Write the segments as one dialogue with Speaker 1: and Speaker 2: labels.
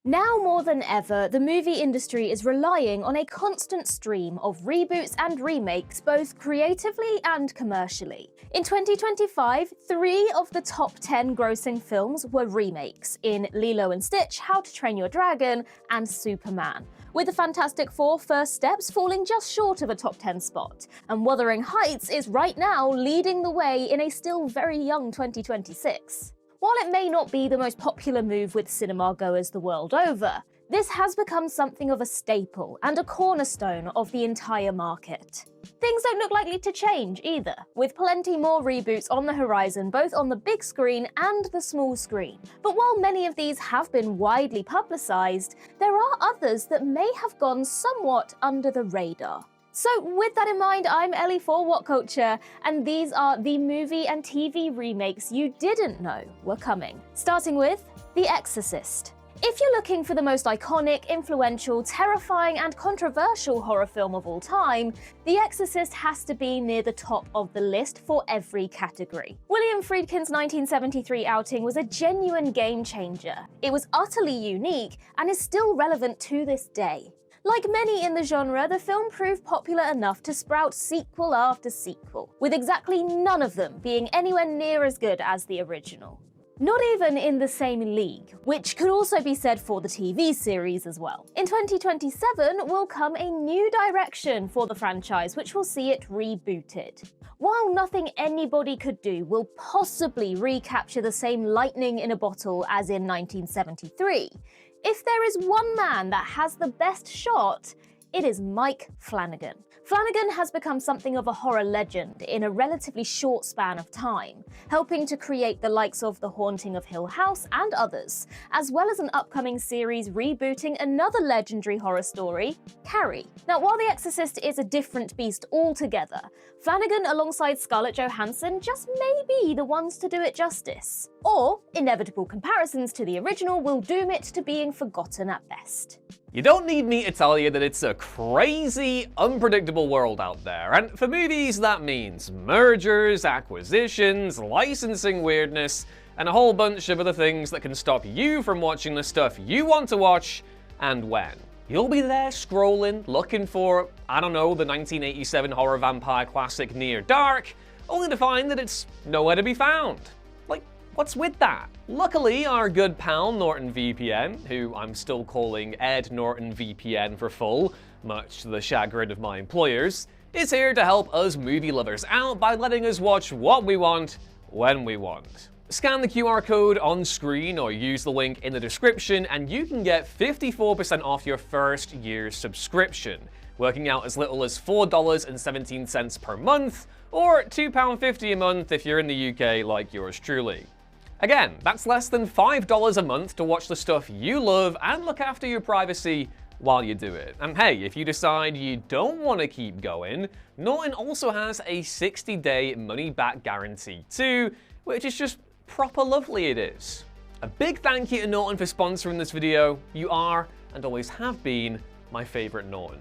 Speaker 1: Now more than ever, the movie industry is relying on a constant stream of reboots and remakes, both creatively and commercially. In 2025, 3 of the top 10 grossing films were remakes in Lilo and Stitch, How to Train Your Dragon, and Superman, with the Fantastic Four: First Steps falling just short of a top 10 spot, and Wuthering Heights is right now leading the way in a still very young 2026. While it may not be the most popular move with cinema goers the world over, this has become something of a staple and a cornerstone of the entire market. Things don't look likely to change either, with plenty more reboots on the horizon both on the big screen and the small screen. But while many of these have been widely publicised, there are others that may have gone somewhat under the radar. So with that in mind, I'm Ellie for Whatculture, and these are the movie and TV remakes you didn't know were coming. Starting with The Exorcist. If you're looking for the most iconic, influential, terrifying, and controversial horror film of all time, The Exorcist has to be near the top of the list for every category. William Friedkin's 1973 outing was a genuine game changer. It was utterly unique and is still relevant to this day. Like many in the genre, the film proved popular enough to sprout sequel after sequel, with exactly none of them being anywhere near as good as the original. Not even in the same league, which could also be said for the TV series as well. In 2027 will come a new direction for the franchise, which will see it rebooted. While nothing anybody could do will possibly recapture the same lightning in a bottle as in 1973, if there is one man that has the best shot, it is Mike Flanagan. Flanagan has become something of a horror legend in a relatively short span of time, helping to create the likes of The Haunting of Hill House and others, as well as an upcoming series rebooting another legendary horror story, Carrie. Now, while The Exorcist is a different beast altogether, Flanagan alongside Scarlett Johansson just may be the ones to do it justice. Or, inevitable comparisons to the original will doom it to being forgotten at best.
Speaker 2: You don't need me to tell you that it's a crazy, unpredictable world out there, and for movies that means mergers, acquisitions, licensing weirdness, and a whole bunch of other things that can stop you from watching the stuff you want to watch, and when. You'll be there scrolling, looking for, I don't know, the 1987 horror vampire classic Near Dark, only to find that it's nowhere to be found. What's with that? Luckily, our good pal Norton VPN, who I'm still calling Ed Norton VPN for full, much to the chagrin of my employers, is here to help us movie lovers out by letting us watch what we want, when we want. Scan the QR code on screen or use the link in the description and you can get 54% off your first year's subscription, working out as little as $4.17 per month, or £2.50 a month if you're in the UK like yours truly. Again, that's less than $5 a month to watch the stuff you love and look after your privacy while you do it. And hey, if you decide you don't want to keep going, Norton also has a 60-day money-back guarantee too, which is just proper lovely it is. A big thank you to Norton for sponsoring this video. You are, and always have been, my favourite Norton.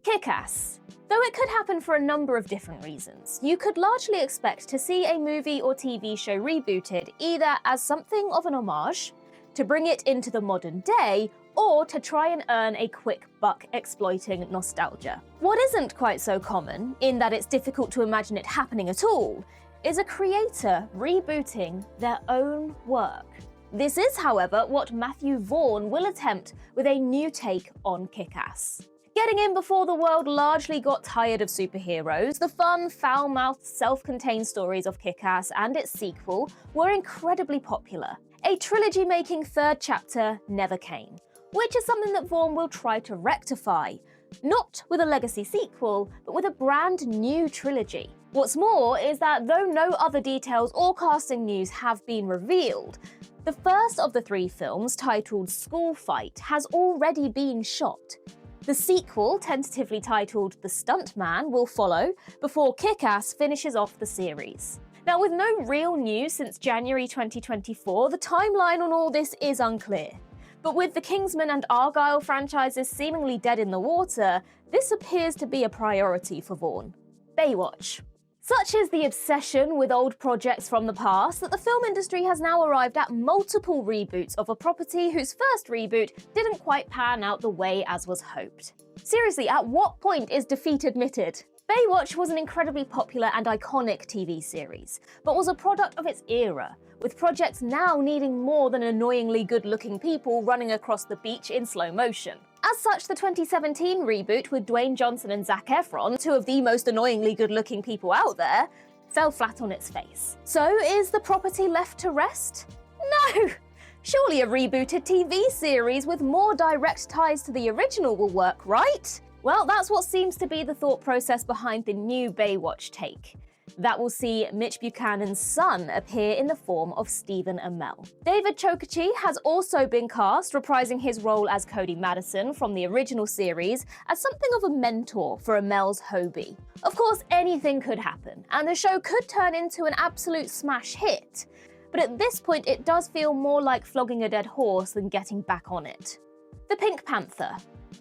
Speaker 1: Kick-Ass. Though it could happen for a number of different reasons, you could largely expect to see a movie or TV show rebooted either as something of an homage, to bring it into the modern day, or to try and earn a quick buck exploiting nostalgia. What isn't quite so common, in that it's difficult to imagine it happening at all, is a creator rebooting their own work. This is, however, what Matthew Vaughn will attempt with a new take on Kick-Ass. Getting in before the world largely got tired of superheroes, the fun, foul-mouthed, self-contained stories of Kick-Ass and its sequel were incredibly popular. A trilogy-making third chapter never came, which is something that Vaughn will try to rectify, not with a legacy sequel, but with a brand new trilogy. What's more is that though no other details or casting news have been revealed, the first of the 3 films, titled School Fight, has already been shot. The sequel, tentatively titled The Stuntman, will follow before Kick-Ass finishes off the series. Now, with no real news since January 2024, the timeline on all this is unclear. But with the Kingsman and Argyle franchises seemingly dead in the water, this appears to be a priority for Vaughn. Baywatch. Such is the obsession with old projects from the past that the film industry has now arrived at multiple reboots of a property whose first reboot didn't quite pan out the way as was hoped. Seriously, at what point is defeat admitted? Baywatch was an incredibly popular and iconic TV series, but was a product of its era, with projects now needing more than annoyingly good-looking people running across the beach in slow motion. As such, the 2017 reboot with Dwayne Johnson and Zac Efron, two of the most annoyingly good-looking people out there, fell flat on its face. So is the property left to rest? No! Surely a rebooted TV series with more direct ties to the original will work, right? Well, that's what seems to be the thought process behind the new Baywatch take. That will see Mitch Buchanan's son appear in the form of Stephen Amell. David Chokachi has also been cast, reprising his role as Cody Madison from the original series as something of a mentor for Amell's Hobie. Of course, anything could happen, and the show could turn into an absolute smash hit. But at this point, it does feel more like flogging a dead horse than getting back on it. The Pink Panther.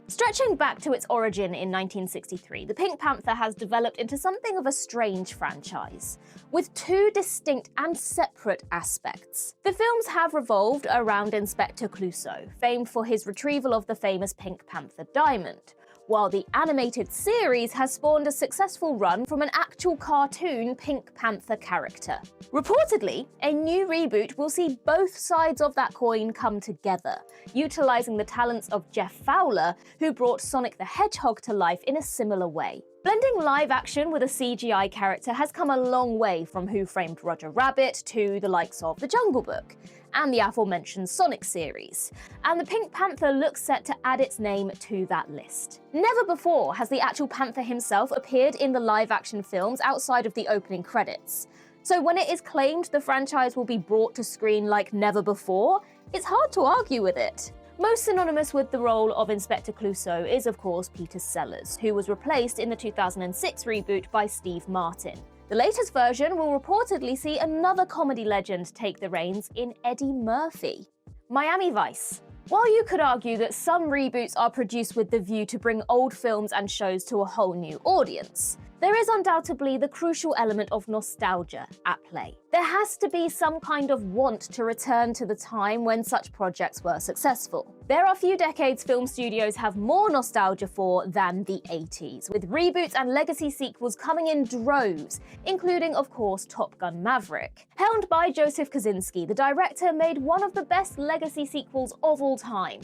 Speaker 1: Stretching back to its origin in 1963, the Pink Panther has developed into something of a strange franchise, with two distinct and separate aspects. The films have revolved around Inspector Clouseau, famed for his retrieval of the famous Pink Panther diamond, while the animated series has spawned a successful run from an actual cartoon Pink Panther character. Reportedly, a new reboot will see both sides of that coin come together, utilising the talents of Jeff Fowler, who brought Sonic the Hedgehog to life in a similar way. Blending live action with a CGI character has come a long way from Who Framed Roger Rabbit to the likes of The Jungle Book, and the aforementioned Sonic series, and the Pink Panther looks set to add its name to that list. Never before has the actual Panther himself appeared in the live-action films outside of the opening credits. So when it is claimed the franchise will be brought to screen like never before, it's hard to argue with it. Most synonymous with the role of Inspector Clouseau is of course Peter Sellers, who was replaced in the 2006 reboot by Steve Martin. The latest version will reportedly see another comedy legend take the reins in Eddie Murphy. Miami Vice. While you could argue that some reboots are produced with the view to bring old films and shows to a whole new audience, there is undoubtedly the crucial element of nostalgia at play. There has to be some kind of want to return to the time when such projects were successful. There are few decades film studios have more nostalgia for than the 80s, with reboots and legacy sequels coming in droves, including, of course, Top Gun Maverick. Helmed by Joseph Kosinski, the director made one of the best legacy sequels of all time,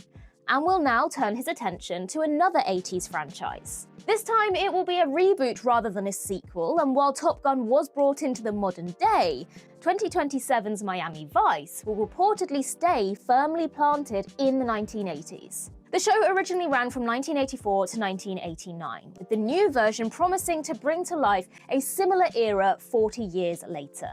Speaker 1: and will now turn his attention to another 80s franchise. This time it will be a reboot rather than a sequel, and while Top Gun was brought into the modern day, 2027's Miami Vice will reportedly stay firmly planted in the 1980s. The show originally ran from 1984 to 1989, with the new version promising to bring to life a similar era 40 years later,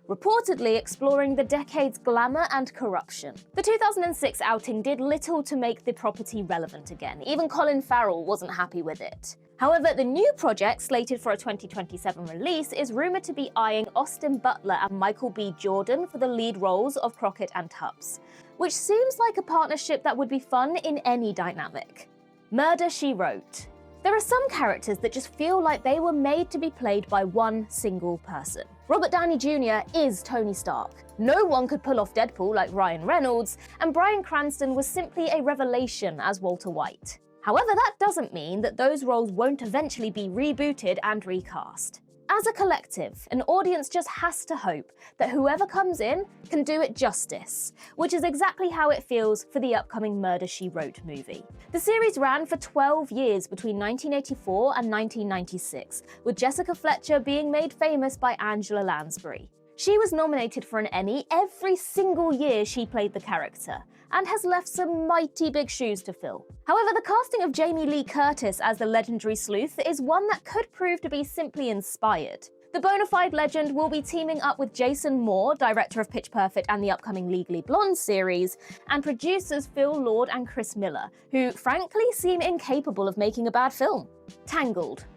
Speaker 1: reportedly exploring the decade's glamour and corruption. The 2006 outing did little to make the property relevant again. Even Colin Farrell wasn't happy with it. However, the new project, slated for a 2027 release, is rumoured to be eyeing Austin Butler and Michael B. Jordan for the lead roles of Crockett and Tubbs, which seems like a partnership that would be fun in any dynamic. Murder, She Wrote. There are some characters that just feel like they were made to be played by one single person. Robert Downey Jr. is Tony Stark. No one could pull off Deadpool like Ryan Reynolds, and Bryan Cranston was simply a revelation as Walter White. However, that doesn't mean that those roles won't eventually be rebooted and recast. As a collective, an audience just has to hope that whoever comes in can do it justice, which is exactly how it feels for the upcoming Murder, She Wrote movie. The series ran for 12 years between 1984 and 1996, with Jessica Fletcher being made famous by Angela Lansbury. She was nominated for an Emmy every single year she played the character, and has left some mighty big shoes to fill. However, the casting of Jamie Lee Curtis as the legendary sleuth is one that could prove to be simply inspired. The bona fide legend will be teaming up with Jason Moore, director of Pitch Perfect and the upcoming Legally Blonde series, and producers Phil Lord and Chris Miller, who frankly seem incapable of making a bad film. Tangled.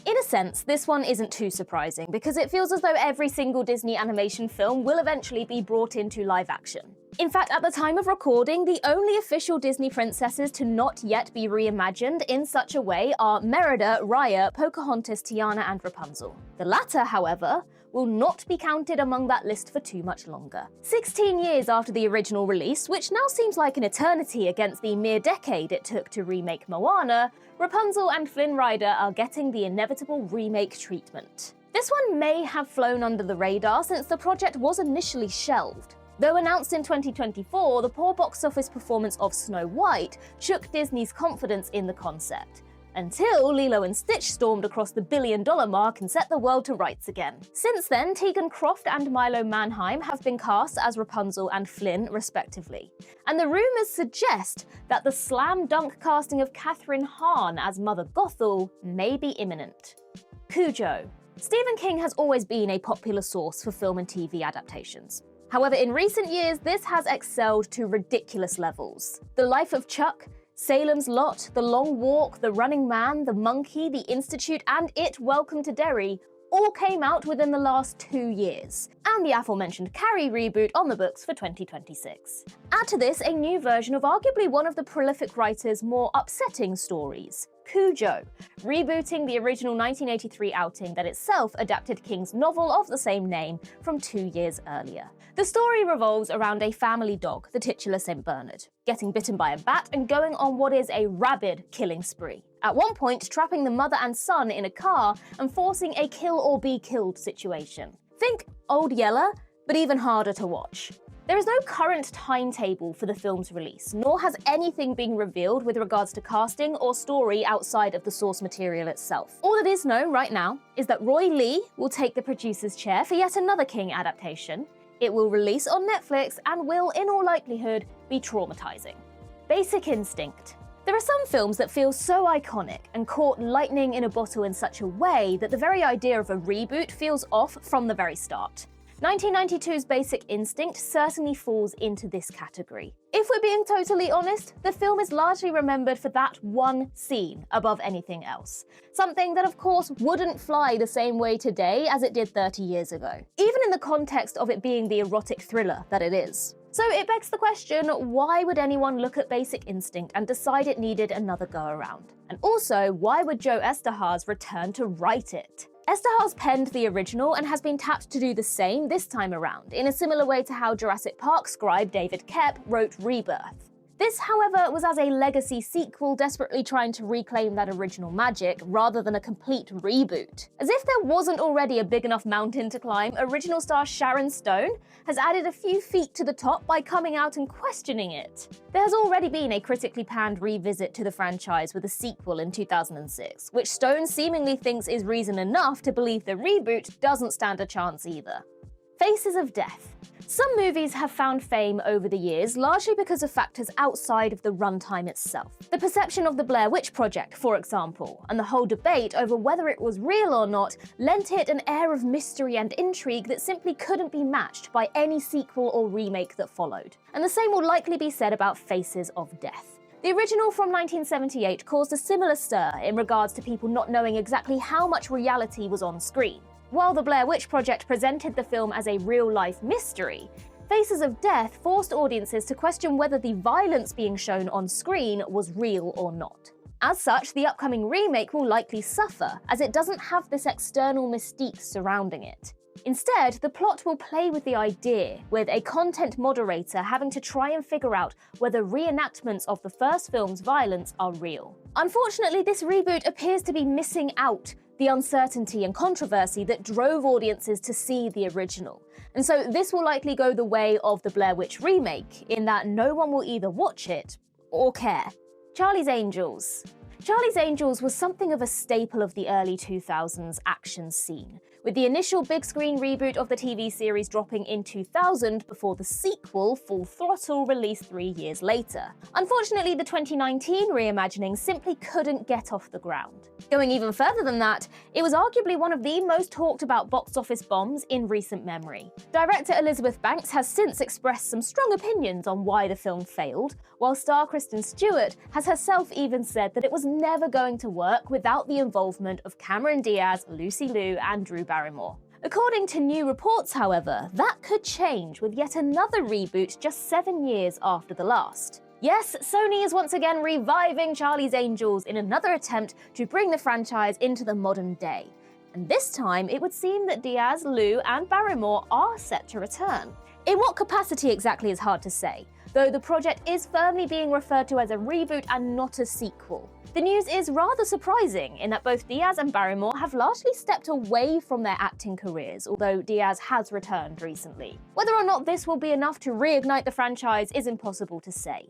Speaker 1: In a sense, this one isn't too surprising, because it feels as though every single Disney animation film will eventually be brought into live action. In fact, at the time of recording, the only official Disney princesses to not yet be reimagined in such a way are Merida, Raya, Pocahontas, Tiana, and Rapunzel. The latter, however, will not be counted among that list for too much longer. 16 years after the original release, which now seems like an eternity against the mere decade it took to remake Moana, Rapunzel and Flynn Rider are getting the inevitable remake treatment. This one may have flown under the radar since the project was initially shelved. Though announced in 2024, the poor box office performance of Snow White shook Disney's confidence in the concept, until Lilo and Stitch stormed across the billion-dollar mark and set the world to rights again. Since then, Tegan Croft and Milo Manheim have been cast as Rapunzel and Flynn, respectively. And the rumours suggest that the slam-dunk casting of Catherine Hahn as Mother Gothel may be imminent. Cujo. Stephen King has always been a popular source for film and TV adaptations. However, in recent years, this has excelled to ridiculous levels. The Life of Chuck, Salem's Lot, The Long Walk, The Running Man, The Monkey, The Institute, and It, Welcome to Derry all came out within the last 2 years, and the aforementioned Carrie reboot on the books for 2026. Add to this a new version of arguably one of the prolific writer's more upsetting stories, Cujo, rebooting the original 1983 outing that itself adapted King's novel of the same name from 2 years earlier. The story revolves around a family dog, the titular St. Bernard, getting bitten by a bat and going on what is a rabid killing spree. At one point, trapping the mother and son in a car and forcing a kill or be killed situation. Think Old Yeller, but even harder to watch. There is no current timetable for the film's release, nor has anything been revealed with regards to casting or story outside of the source material itself. All that is known right now is that Roy Lee will take the producer's chair for yet another King adaptation. It will release on Netflix and will, in all likelihood, be traumatizing. Basic Instinct. There are some films that feel so iconic and caught lightning in a bottle in such a way that the very idea of a reboot feels off from the very start. 1992's Basic Instinct certainly falls into this category. If we're being totally honest, the film is largely remembered for that one scene above anything else. Something that of course wouldn't fly the same way today as it did 30 years ago, even in the context of it being the erotic thriller that it is. So it begs the question, why would anyone look at Basic Instinct and decide it needed another go around? And also, why would Joe Eszterhas return to write it? Eszterhas penned the original and has been tapped to do the same this time around, in a similar way to how Jurassic Park scribe David Koepp wrote Rebirth. This, however, was as a legacy sequel desperately trying to reclaim that original magic rather than a complete reboot. As if there wasn't already a big enough mountain to climb, original star Sharon Stone has added a few feet to the top by coming out and questioning it. There has already been a critically panned revisit to the franchise with a sequel in 2006, which Stone seemingly thinks is reason enough to believe the reboot doesn't stand a chance either. Faces of Death. Some movies have found fame over the years largely because of factors outside of the runtime itself. The perception of the Blair Witch Project, for example, and the whole debate over whether it was real or not lent it an air of mystery and intrigue that simply couldn't be matched by any sequel or remake that followed. And the same will likely be said about Faces of Death. The original from 1978 caused a similar stir in regards to people not knowing exactly how much reality was on screen. While the Blair Witch Project presented the film as a real-life mystery, Faces of Death forced audiences to question whether the violence being shown on screen was real or not. As such, the upcoming remake will likely suffer, as it doesn't have this external mystique surrounding it. Instead, the plot will play with the idea, with a content moderator having to try and figure out whether reenactments of the first film's violence are real. Unfortunately, this reboot appears to be missing out the uncertainty and controversy that drove audiences to see the original. And so this will likely go the way of the Blair Witch remake, in that no one will either watch it or care. Charlie's Angels. Charlie's Angels was something of a staple of the early 2000s action scene, with the initial big screen reboot of the TV series dropping in 2000 before the sequel, Full Throttle, released 3 years later. Unfortunately, the 2019 reimagining simply couldn't get off the ground. Going even further than that, it was arguably one of the most talked about box office bombs in recent memory. Director Elizabeth Banks has since expressed some strong opinions on why the film failed, while star Kristen Stewart has herself even said that it was never going to work without the involvement of Cameron Diaz, Lucy Liu, and Drew Barrymore. According to new reports, however, that could change with yet another reboot just 7 years after the last. Yes, Sony is once again reviving Charlie's Angels in another attempt to bring the franchise into the modern day. And this time, it would seem that Diaz, Liu, and Barrymore are set to return. In what capacity exactly is hard to say, though the project is firmly being referred to as a reboot and not a sequel. The news is rather surprising in that both Diaz and Barrymore have largely stepped away from their acting careers, although Diaz has returned recently. Whether or not this will be enough to reignite the franchise is impossible to say.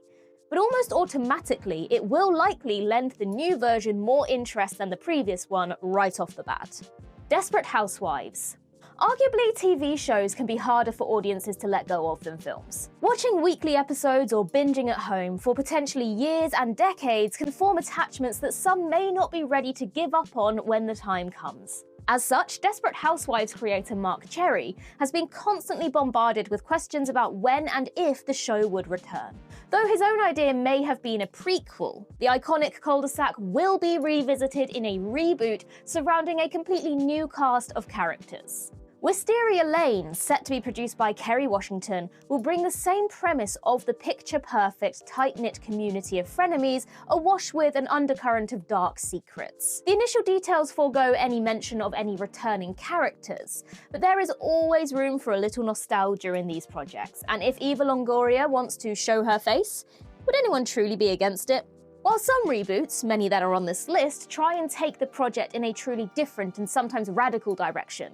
Speaker 1: But almost automatically, it will likely lend the new version more interest than the previous one right off the bat. Desperate Housewives. Arguably, TV shows can be harder for audiences to let go of than films. Watching weekly episodes or binging at home for potentially years and decades can form attachments that some may not be ready to give up on when the time comes. As such, Desperate Housewives creator Mark Cherry has been constantly bombarded with questions about when and if the show would return. Though his own idea may have been a prequel, the iconic cul-de-sac will be revisited in a reboot surrounding a completely new cast of characters. Wisteria Lane, set to be produced by Kerry Washington, will bring the same premise of the picture-perfect, tight-knit community of frenemies, awash with an undercurrent of dark secrets. The initial details forego any mention of any returning characters, but there is always room for a little nostalgia in these projects, and if Eva Longoria wants to show her face, would anyone truly be against it? While some reboots, many that are on this list, try and take the project in a truly different and sometimes radical direction,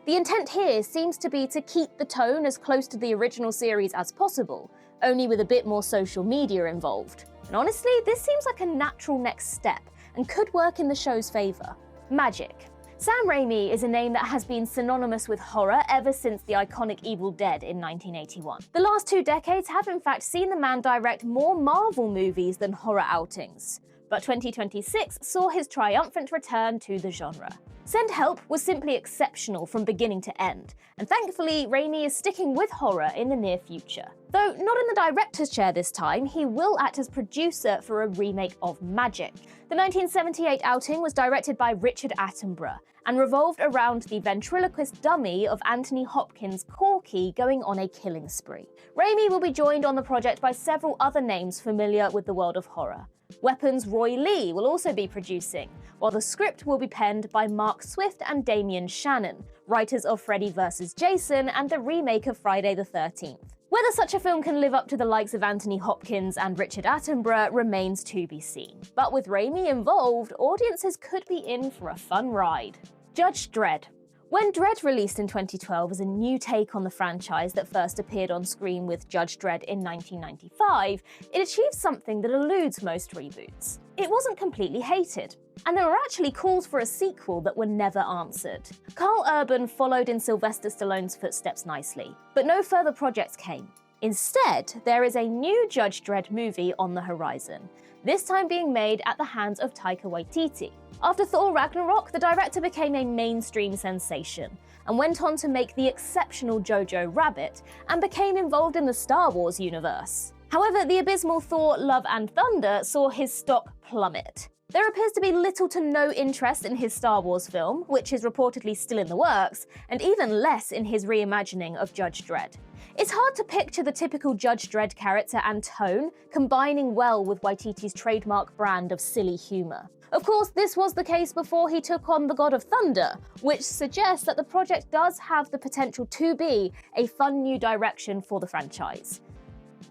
Speaker 1: the intent here seems to be to keep the tone as close to the original series as possible, only with a bit more social media involved. And honestly, this seems like a natural next step, and could work in the show's favour. Magic. Sam Raimi is a name that has been synonymous with horror ever since the iconic Evil Dead in 1981. The last 2 decades have in fact seen the man direct more Marvel movies than horror outings, but 2026 saw his triumphant return to the genre. Send Help was simply exceptional from beginning to end, and thankfully Raimi is sticking with horror in the near future. Though not in the director's chair this time, he will act as producer for a remake of Magic. The 1978 outing was directed by Richard Attenborough, and revolved around the ventriloquist dummy of Anthony Hopkins' Corky going on a killing spree. Raimi will be joined on the project by several other names familiar with the world of horror. Weapons' Roy Lee will also be producing, while the script will be penned by Mark Swift and Damian Shannon, writers of Freddy vs. Jason and the remake of Friday the 13th. Whether such a film can live up to the likes of Anthony Hopkins and Richard Attenborough remains to be seen. But with Raimi involved, audiences could be in for a fun ride. Judge Dredd. When Dredd released in 2012 as a new take on the franchise that first appeared on screen with Judge Dredd in 1995, it achieved something that eludes most reboots. It wasn't completely hated, and there were actually calls for a sequel that were never answered. Carl Urban followed in Sylvester Stallone's footsteps nicely, but no further projects came. Instead, there is a new Judge Dredd movie on the horizon, this time being made at the hands of Taika Waititi. After Thor Ragnarok, the director became a mainstream sensation, and went on to make the exceptional Jojo Rabbit, and became involved in the Star Wars universe. However, the abysmal Thor Love and Thunder saw his stock plummet. There appears to be little to no interest in his Star Wars film, which is reportedly still in the works, and even less in his reimagining of Judge Dredd. It's hard to picture the typical Judge Dredd character and tone combining well with Waititi's trademark brand of silly humour. Of course, this was the case before he took on the God of Thunder, which suggests that the project does have the potential to be a fun new direction for the franchise.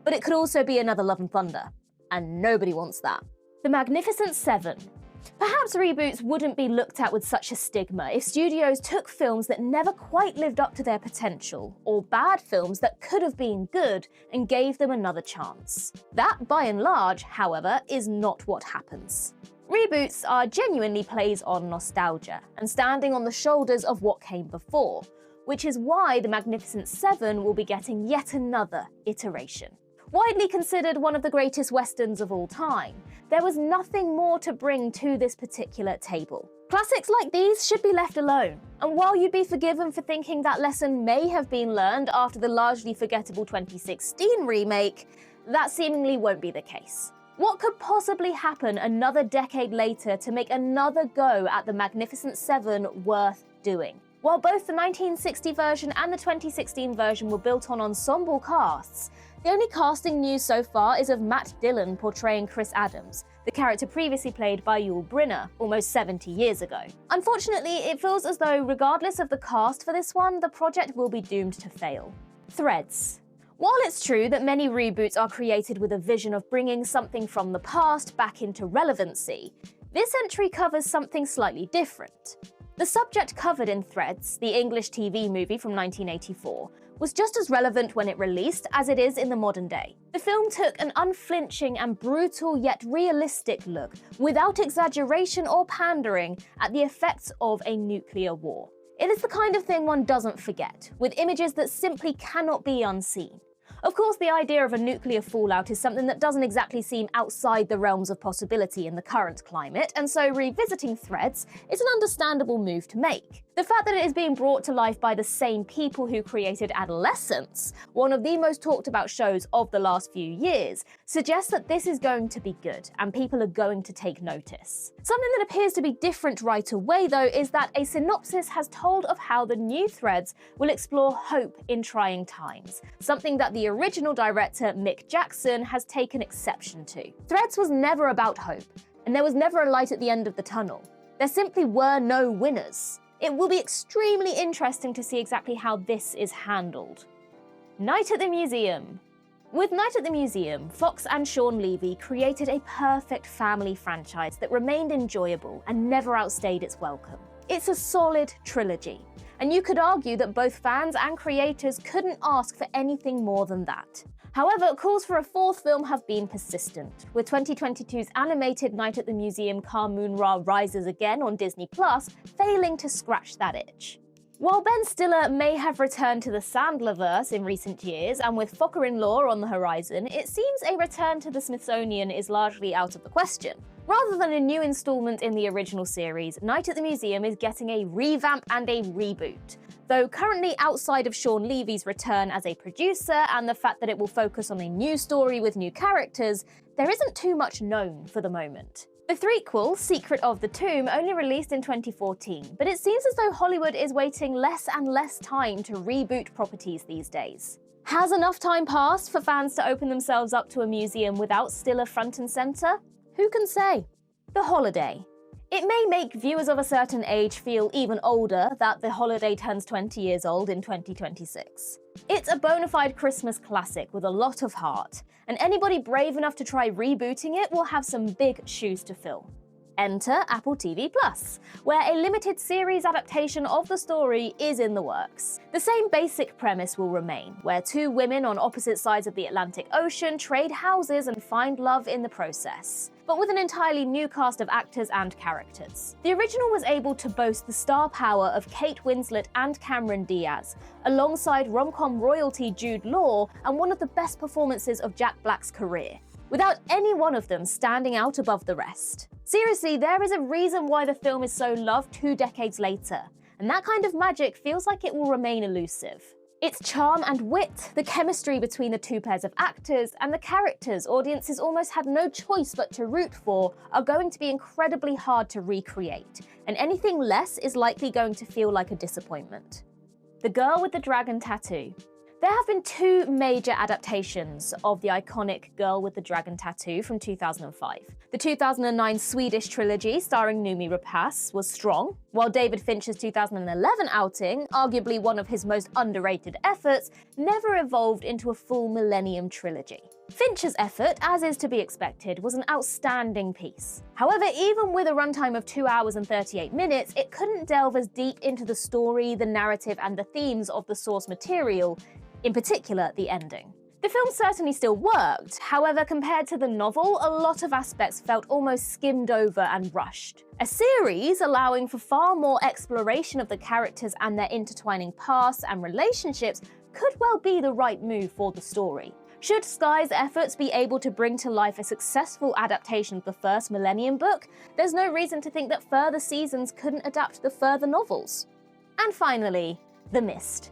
Speaker 1: But it could also be another Love and Thunder, and nobody wants that. The Magnificent Seven. Perhaps reboots wouldn't be looked at with such a stigma if studios took films that never quite lived up to their potential, or bad films that could have been good and gave them another chance. That, by and large, however, is not what happens. Reboots are genuinely plays on nostalgia, and standing on the shoulders of what came before, which is why The Magnificent Seven will be getting yet another iteration. Widely considered one of the greatest westerns of all time, there was nothing more to bring to this particular table. Classics like these should be left alone, and while you'd be forgiven for thinking that lesson may have been learned after the largely forgettable 2016 remake, that seemingly won't be the case. What could possibly happen another decade later to make another go at the Magnificent Seven worth doing? While both the 1960 version and the 2016 version were built on ensemble casts, the only casting news so far is of Matt Dillon portraying Chris Adams, the character previously played by Yul Brynner almost 70 years ago. Unfortunately, it feels as though regardless of the cast for this one, the project will be doomed to fail. Threads. While it's true that many reboots are created with a vision of bringing something from the past back into relevancy, this entry covers something slightly different. The subject covered in Threads, the English TV movie from 1984, was just as relevant when it released as it is in the modern day. The film took an unflinching and brutal yet realistic look, without exaggeration or pandering, at the effects of a nuclear war. It is the kind of thing one doesn't forget, with images that simply cannot be unseen. Of course, the idea of a nuclear fallout is something that doesn't exactly seem outside the realms of possibility in the current climate, and so revisiting Threads is an understandable move to make. The fact that it is being brought to life by the same people who created Adolescence, one of the most talked about shows of the last few years, suggests that this is going to be good, and people are going to take notice. Something that appears to be different right away, though, is that a synopsis has told of how the new Threads will explore hope in trying times, something that the original director Mick Jackson has taken exception to. Threads was never about hope, and there was never a light at the end of the tunnel. There simply were no winners. It will be extremely interesting to see exactly how this is handled. Night at the Museum. With Night at the Museum, Fox and Sean Levy created a perfect family franchise that remained enjoyable and never outstayed its welcome. It's a solid trilogy, and you could argue that both fans and creators couldn't ask for anything more than that. However, calls for a fourth film have been persistent, with 2022's animated Night at the Museum Ka-Mun-Ra Rises Again on Disney Plus failing to scratch that itch. While Ben Stiller may have returned to the Sandlerverse in recent years, and with Focker-in-Law on the horizon, it seems a return to the Smithsonian is largely out of the question. Rather than a new installment in the original series, Night at the Museum is getting a revamp and a reboot. Though currently outside of Sean Levy's return as a producer and the fact that it will focus on a new story with new characters, there isn't too much known for the moment. The threequel, Secret of the Tomb, only released in 2014, but it seems as though Hollywood is waiting less and less time to reboot properties these days. Has enough time passed for fans to open themselves up to a museum without Stiller front and center? Who can say? The Holiday. It may make viewers of a certain age feel even older that The Holiday turns 20 years old in 2026. It's a bona fide Christmas classic with a lot of heart, and anybody brave enough to try rebooting it will have some big shoes to fill. Enter Apple TV+, where a limited series adaptation of the story is in the works. The same basic premise will remain, where two women on opposite sides of the Atlantic Ocean trade houses and find love in the process, but with an entirely new cast of actors and characters. The original was able to boast the star power of Kate Winslet and Cameron Diaz, alongside rom-com royalty Jude Law and one of the best performances of Jack Black's career, without any one of them standing out above the rest. Seriously, there is a reason why the film is so loved 2 decades later, and that kind of magic feels like it will remain elusive. Its charm and wit, the chemistry between the two pairs of actors, and the characters audiences almost had no choice but to root for are going to be incredibly hard to recreate, and anything less is likely going to feel like a disappointment. The Girl with the Dragon Tattoo. There have been 2 major adaptations of the iconic Girl with the Dragon Tattoo from 2005. The 2009 Swedish trilogy starring Noomi Rapace was strong, while David Fincher's 2011 outing, arguably one of his most underrated efforts, never evolved into a full Millennium trilogy. Fincher's effort, as is to be expected, was an outstanding piece. However, even with a runtime of 2 hours and 38 minutes, it couldn't delve as deep into the story, the narrative, and the themes of the source material, in particular the ending. The film certainly still worked, however, compared to the novel, a lot of aspects felt almost skimmed over and rushed. A series allowing for far more exploration of the characters and their intertwining pasts and relationships could well be the right move for the story. Should Sky's efforts be able to bring to life a successful adaptation of the first Millennium book, there's no reason to think that further seasons couldn't adapt the further novels. And finally, The Mist.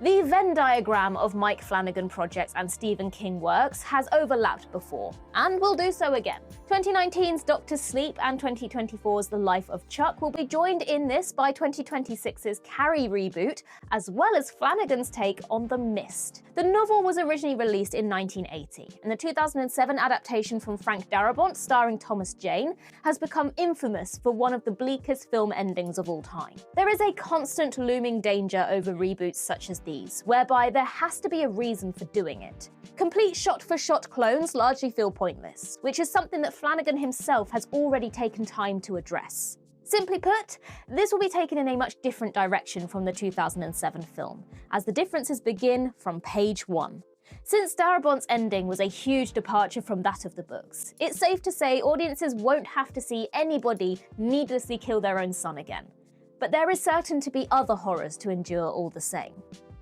Speaker 1: The Venn diagram of Mike Flanagan projects and Stephen King works has overlapped before, and will do so again. 2019's Doctor Sleep and 2024's The Life of Chuck will be joined in this by 2026's Carrie reboot, as well as Flanagan's take on The Mist. The novel was originally released in 1980, and the 2007 adaptation from Frank Darabont starring Thomas Jane has become infamous for one of the bleakest film endings of all time. There is a constant looming danger over reboots such as these, whereby there has to be a reason for doing it. Complete shot-for-shot clones largely feel pointless, which is something that Flanagan himself has already taken time to address. Simply put, this will be taken in a much different direction from the 2007 film, as the differences begin from page 1. Since Darabont's ending was a huge departure from that of the books, it's safe to say audiences won't have to see anybody needlessly kill their own son again. But there is certain to be other horrors to endure all the same.